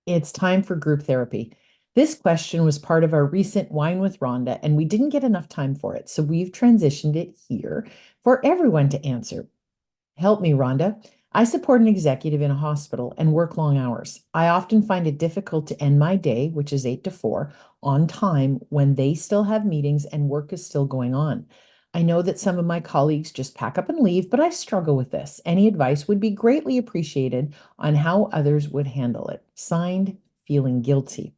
It's time for group therapy. This question was part of our recent Wine with Rhonda, and we didn't get enough time for it. So we've transitioned it here for everyone to answer. Help me, Rhonda. I support an executive in a hospital and work long hours. I often find it difficult to end my day, which is 8 to 4, on time when they still have meetings and work is still going on. I know that some of my colleagues just pack up and leave, but I struggle with this. Any advice would be greatly appreciated on how others would handle it. Signed, feeling guilty.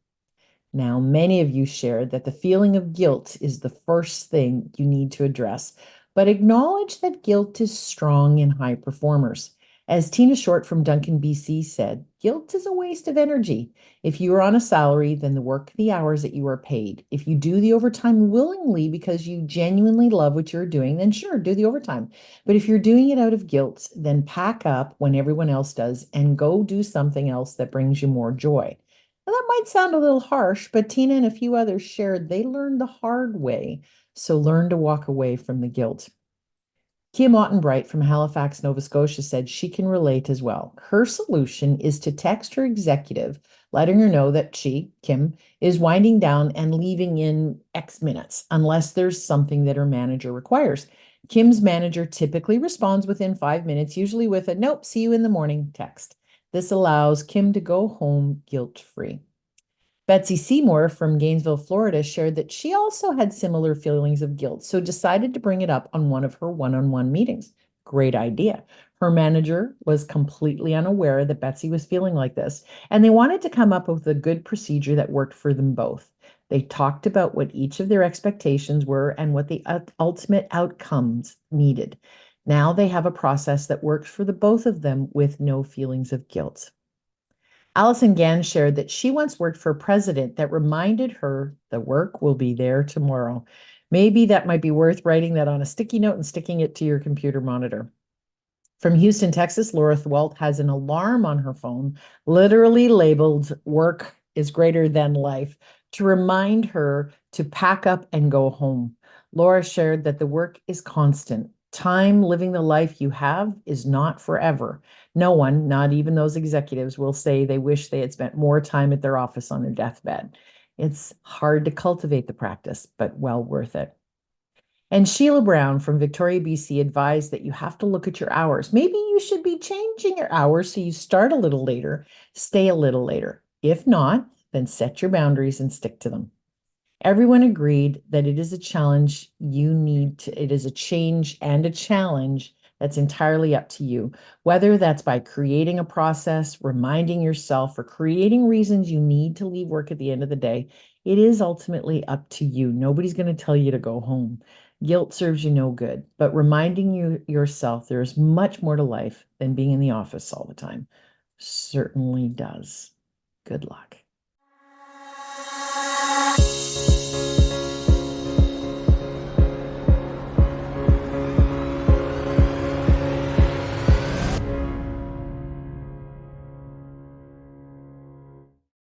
Now, many of you shared that the feeling of guilt is the first thing you need to address, but acknowledge that guilt is strong in high performers. As Tina Short from Duncan, BC said, guilt is a waste of energy. If you are on a salary, then work the hours that you are paid. If you do the overtime willingly because you genuinely love what you're doing, then sure, do the overtime. But if you're doing it out of guilt, then pack up when everyone else does and go do something else that brings you more joy. Now, that might sound a little harsh, but Tina and a few others shared they learned the hard way. So learn to walk away from the guilt. Kia Ottenbright from Halifax, Nova Scotia said she can relate as well. Her solution is to text her executive, letting her know that she, Kim, is winding down and leaving in X minutes, unless there's something that her manager requires. Kim's manager typically responds within 5 minutes, usually with a nope, see you in the morning text. This allows Kim to go home guilt-free. Betsy Seymour from Gainesville, Florida, shared that she also had similar feelings of guilt, so decided to bring it up on one of her one-on-one meetings. Great idea. Her manager was completely unaware that Betsy was feeling like this, and they wanted to come up with a good procedure that worked for them both. They talked about what each of their expectations were and what the ultimate outcomes needed. Now they have a process that works for the both of them with no feelings of guilt. Allison Gann shared that she once worked for a president that reminded her the work will be there tomorrow. Maybe that might be worth writing that on a sticky note and sticking it to your computer monitor. From Houston, Texas, Laura Thwalt has an alarm on her phone, literally labeled "Work is greater than life," to remind her to pack up and go home. Laura shared that the work is constant. Time living the life you have is not forever. No one, not even those executives, will say they wish they had spent more time at their office on their deathbed. It's hard to cultivate the practice, but well worth it. And Sheila Brown from Victoria, BC advised that you have to look at your hours. Maybe you should be changing your hours so you start a little later, stay a little later. If not, then set your boundaries and stick to them. Everyone agreed that it is a challenge you need to, it is a change and a challenge that's entirely up to you. Whether that's by creating a process, reminding yourself, or creating reasons you need to leave work at the end of the day, it is ultimately up to you. Nobody's going to tell you to go home. Guilt serves you no good, but reminding you yourself there is much more to life than being in the office all the time certainly does. Good luck.